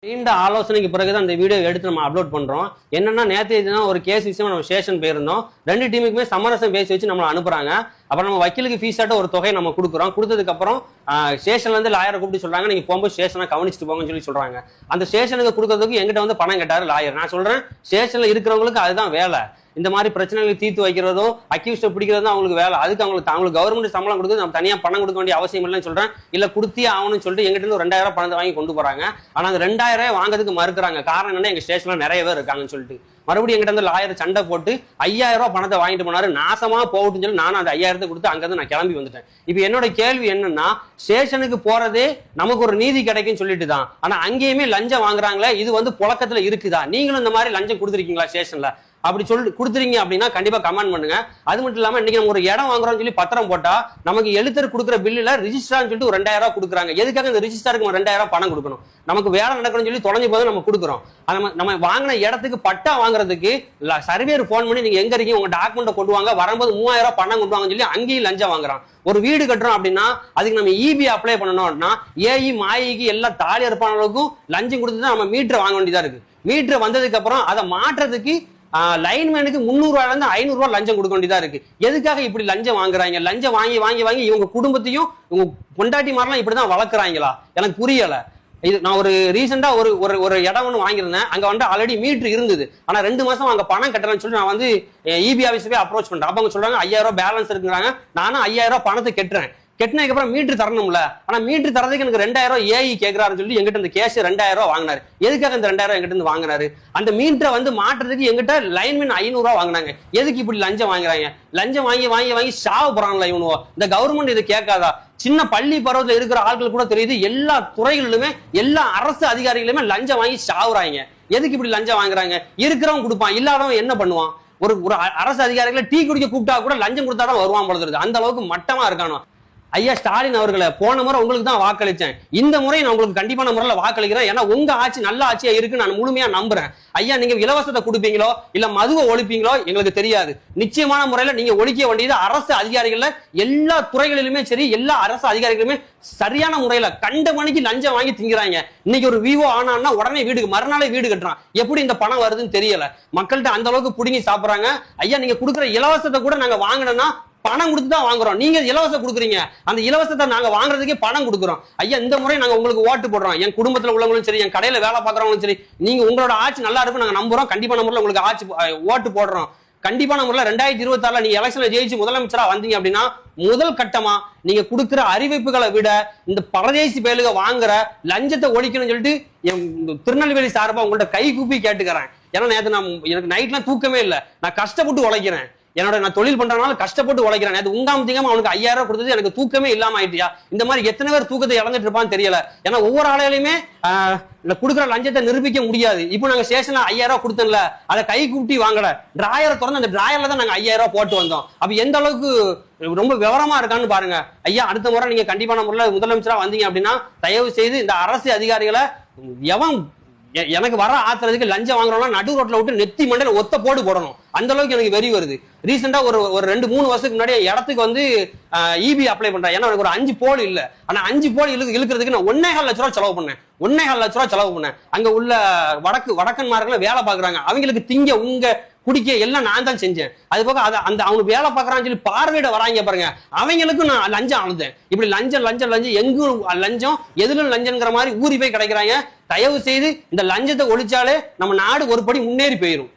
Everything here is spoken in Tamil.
நீண்ட ஆலோசனைக்கு பிறகுதான் அந்த வீடியோ எடுத்து நம்ம அப்லோட் பண்றோம். என்னன்னா நேற்று ஒரு கேஸ் விஷயமா நம்ம ஸ்டேஷன் போயிருந்தோம். ரெண்டு டீமுக்குமே சமரசம் பேசி வச்சு நம்மளை அனுப்புறாங்க. அப்புறம் நம்ம வக்கீலுக்கு ஃபீஸ் ஆட்ட ஒரு தொகை நம்ம கொடுக்குறோம். கொடுத்ததுக்கு அப்புறம் ஸ்டேஷன்ல இருந்து லாயரை கூப்பிட்டு சொல்றாங்க, நீங்க போகும்போது ஸ்டேஷனை கவனிச்சுட்டு போங்கன்னு சொல்றாங்க. அந்த ஸ்டேஷனுக்கு கொடுக்கறதுக்கு எங்கிட்ட வந்து பணம் கேட்டாரு லாயர். நான் சொல்றேன், ஸ்டேஷன்ல இருக்கிறவங்களுக்கு அதுதான் வேலை. இந்த மாதிரி பிரச்சனைகளை தீர்த்து வைக்கிறதும் அக்யூஸ்ட பிடிக்கிறதும் அவங்களுக்கு வேலை. அதுக்கு அவங்களுக்கு கவர்மெண்ட் சம்பளம் கொடுத்து நம்ம தனியா பணம் கொடுக்க வேண்டிய அவசியம் இல்லைன்னு சொல்றேன். இல்ல கொடுத்தே ஆகணும்னு சொல்லிட்டு எங்கிட்ட இருந்து 2000 பணத்தை வாங்கி கொண்டு போறாங்க. ஆனா அந்த 2000 வாங்குறதுக்கு மறுக்கிறாங்க. காரணம் என்னன்னா, எங்க ஸ்டேஷன்ல நிறைய பேர் இருக்காங்கன்னு சொல்லிட்டு மறுபடியும் எங்கிட்ட இருந்து லாயர் சண்டை போட்டு 5000 பணத்தை வாங்கிட்டு போனாரு. நாசமா போகட்டுன்னு சொல்லி நானும் அந்த 5000 கொடுத்து அங்கிருந்து நான் கிளம்பி வந்துட்டேன். இப்ப என்னோட கேள்வி என்னன்னா, ஸ்டேஷனுக்கு போறதே நமக்கு ஒரு நீதி கிடைக்குன்னு சொல்லிட்டு தான், ஆனா அங்கேயுமே லஞ்சம் வாங்குறாங்களே, இது வந்து புழக்கத்துல இருக்குதா? நீங்களும் இந்த மாதிரி லஞ்சம் கொடுத்துருக்கீங்களா ஸ்டேஷன்ல? அப்படி சொல்லி கொடுத்துறீங்க அப்படின்னா கண்டிப்பா கமெண்ட் பண்ணுங்க. அது மட்டும் இல்லாம இன்னைக்கு நம்ம ஒரு இடம் வாங்குறோம்னு சொல்லி பத்திரம் போட்டா நமக்கு எழுத்தர் கொடுக்குற பில்லுல ரிஜிஸ்டர்னு சொல்லிட்டு ஒரு 2000 கொடுக்குறாங்க. எதுக்காக இந்த ரிஜிஸ்டருக்கு 2000 பணம் கொடுக்கணும்? நமக்கு வேலை நடக்கணும்னு சொல்லி தொலைஞ்சு போது நம்ம கொடுக்குறோம். நம்ம வாங்கின இடத்துக்கு பட்டா வாங்குறதுக்கு சர்வேர் போன் பண்ணி நீங்க எங்க இருக்கீங்க, உங்க டாக்குமெண்ட் கொண்டு வாங்க, வரும்போது 3000 பணம் கொண்டு வாங்கன்னு சொல்லி அங்கேயும் லஞ்சம் வாங்குறான். ஒரு வீடு கட்டுறோம் அப்படின்னா அதுக்கு நம்ம இபி அப்ளை பண்ணணும் அப்படின்னா ஏஇ மாயிக்கு எல்லாம் தாலி இருப்பானவங்களுக்கும் லஞ்சம் கொடுத்து தான் நம்ம மீட்டர் வாங்க வேண்டியதா இருக்கு. மீட்டர் வந்ததுக்கு அப்புறம் அதை மாற்றத்துக்கு லைன்மேனுக்கு 300 இருந்து 500 லஞ்சம் கொடுக்க வேண்டியதா இருக்கு. எதுக்காக இப்படி லஞ்சம் வாங்குறாங்க? லஞ்சம் வாங்கி வாங்கி வாங்கி இவங்க குடும்பத்தையும் இவங்க பொண்டாட்டி மாதிரிலாம் இப்படிதான் வளர்க்குறாங்களா? எனக்கு புரியல. இது நான் ஒரு ரீசெண்டா ஒரு இடம் ஒன்று வாங்கியிருந்தேன். அங்க வந்து ஆல்ரெடி மீட்டர் இருந்தது. ஆனா 2 மாசம் அங்க பணம் கட்டுறேன்னு சொல்லி நான் வந்து இபி ஆஃபீஸுக்கு அப்ரோச் பண்றேன். அப்ப அவங்க சொல்றாங்க 5000 பேலன்ஸ் இருக்குறாங்க. நானும் 5000 பணத்தை கட்டுறேன். கெட்டினதுக்கு அப்புறம் மீட்டர் தரணும்ல. ஆனா மீட்டர் தரதுக்கு எனக்கு 2000 ஏஇ கேட்கிறாருன்னு சொல்லி எங்கிட்ட இந்த கேஷ் 2000 வாங்கினாரு. எதுக்காக இந்த 2000 எங்கிட்ட இருந்து வாங்கினாரு? அந்த மீட்டரை வந்து மாற்றுறதுக்கு எங்கிட்ட லைன்மேன் 500 வாங்கினாங்க. எதுக்கு இப்படி லஞ்சம் வாங்குறாங்க? லஞ்சம் வாங்கி வாங்கி வாங்கி சாவு போறாங்களா இவனுவோ? இந்த கவர்மெண்ட் இது கேட்காதா? சின்ன பள்ளி பருவத்தில் இருக்கிற ஆட்கள் கூட தெரியுது, எல்லா துறைகளிலுமே எல்லா அரசு அதிகாரிகளுமே லஞ்சம் வாங்கி சாவுறாங்க. எதுக்கு இப்படி லஞ்சம் வாங்குறாங்க? இருக்கிறவன் கொடுப்பான், இல்லாதவன் என்ன பண்ணுவான்? ஒரு அரசு அதிகாரிகளை டீ குடிக்க கூப்பிட்டா கூட லஞ்சம் கொடுத்தாதான் வருவான் போல தெரியுது. அந்த அளவுக்கு மட்டமா இருக்கானோ. ஐயா ஸ்டாலின் அவர்களை, போன முறை உங்களுக்கு தான் வாக்களிச்சேன், இந்த முறை நான் உங்களுக்கு கண்டிப்பான முறையில் வாக்களிக்கிறேன். ஏன்னா உங்க ஆட்சி நல்ல ஆட்சியா இருக்கு நான் முழுமையா நம்புறேன். ஐயா நீங்க இலவசத்தை கொடுப்பீங்களோ இல்ல மதுவை ஒழிப்பீங்களோ எங்களுக்கு தெரியாது. நிச்சயமான முறையில நீங்க ஒழிக்க வேண்டியது அரசு அதிகாரிகள் எல்லா துறைகளிலுமே சரி, எல்லா அரசு அதிகாரிகளுமே சரியான முறையில கண்ட மணிக்கு லஞ்சம் வாங்கி திங்கிறாங்க. இன்னைக்கு ஒரு விவோ ஆனா உடனே வீடுக்கு மறுநாளே வீடு கட்டுறான். எப்படி இந்த பணம் வருதுன்னு தெரியல. மக்கள்கிட்ட அந்த அளவுக்கு புடுங்கி சாப்பிடுறாங்க. ஐயா நீங்க கொடுக்குற இலவசத்தை கூட நாங்க வாங்கினோம்னா பணம் கொடுத்து தான் வாங்குறோம். நீங்க இலவசம் கொடுக்குறீங்க, அந்த இலவசத்தை நாங்க வாங்குறதுக்கே பணம் கொடுக்குறோம். ஐயா இந்த முறை நாங்க உங்களுக்கு ஓட்டு போடுறோம். என் குடும்பத்துல உள்ளவங்களும் சரி, என் கடையில வேலை பார்க்கறவங்களும் சரி, நீங்க உங்களோட ஆட்சி நல்லா இருக்கும் நாங்க நம்புறோம். கண்டிப்பான முறையில் உங்களுக்கு ஆட்சி ஓட்டு போடுறோம். கண்டிப்பான முறையில் 2026 நீங்க எலெக்ஷன்ல ஜெயிச்சு முதலமைச்சரா வந்தீங்க அப்படின்னா முதல் கட்டமா நீங்க கொடுக்குற அறிவிப்புகளை விட இந்த பரதேசி பயலுக வாங்குற லஞ்சத்தை ஒழிக்கணும்னு சொல்லிட்டு திருநெல்வேலி சார்பா உங்கள்ட்ட கை கூப்பி கேட்டுக்கிறேன். ஏன்னா நேற்று எனக்கு நைட்லாம் தூக்கமே இல்லை. நான் கஷ்டப்பட்டு உழைக்கிறேன். நான் தொழில் பண்றதுனால கஷ்டப்பட்டு உழைக்கிறேன். அது உங்காம திங்காம அவனுக்கு 5000 கொடுத்தது எனக்கு தூக்கமே இல்லாம ஆயிட்டியா? இந்த மாதிரி எத்தனை பேர் தூக்கத்தை இழந்துட்டு இருப்பான்னு தெரியல. ஏன்னா ஒவ்வொரு ஆளையிலுமே கொடுக்குற லஞ்சத்தை நிரூபிக்க முடியாது. இப்போ நாங்க ஸ்டேஷன்ல 5000 கொடுத்தோம்ல, அதை கை கூட்டி வாங்கல, டிராயரை திறந்து அந்த டிராயர்ல தான் நாங்க 5000 போட்டு வந்தோம். அப்ப எந்த அளவுக்கு ரொம்ப விவரமா இருக்கான்னு பாருங்க. ஐயா அடுத்த முறை நீங்க கண்டிப்பான முறையில் முதலமைச்சரா வந்தீங்க அப்படின்னா தயவு செய்து இந்த அரசு அதிகாரிகளை எவன் எனக்கு வர ஆத்துறதுக்கு லஞ்சம் வாங்குறோம்னா நடு ரோட்ல விட்டு நெத்தி மண்டையில ஒத்த போடு போடணும். அந்த அளவுக்கு எனக்கு வெறி வருது. ரீசெண்டா ஒரு 2-3 வருஷத்துக்கு முன்னாடி இடத்துக்கு வந்து இபி அப்ளை பண்றேன். ஏன்னா எனக்கு ஒரு 5 போல் இல்ல. ஆனா 5 போல் இழுக்கிறதுக்கு நான் 1.25 லட்ச ரூபா செலவு பண்ணேன். 1.25 லட்ச ரூபா செலவு பண்ணேன். அங்க உள்ள வடக்கன்மார்களை வேலை பாக்குறாங்க. அவங்களுக்கு திங்க உங்க குடிக்க எல்லாம் நான் தான் செஞ்சேன். அது போக அந்த அவங்க வேலை பார்க்கறான்னு சொல்லி பார்வையிட வராங்க பாருங்க, அவங்களுக்கும் நான் லஞ்சம் அழுதேன். இப்படி லஞ்சம் லஞ்சம் லஞ்சம் எங்கும் லஞ்சம், எதிலும் லஞ்சம்ங்கிற மாதிரி ஊறி போய் கிடைக்கிறாங்க. தயவு செய்து இந்த லஞ்சத்தை ஒழிச்சாலே நம்ம நாடு ஒரு படி முன்னேறி போயிடும்.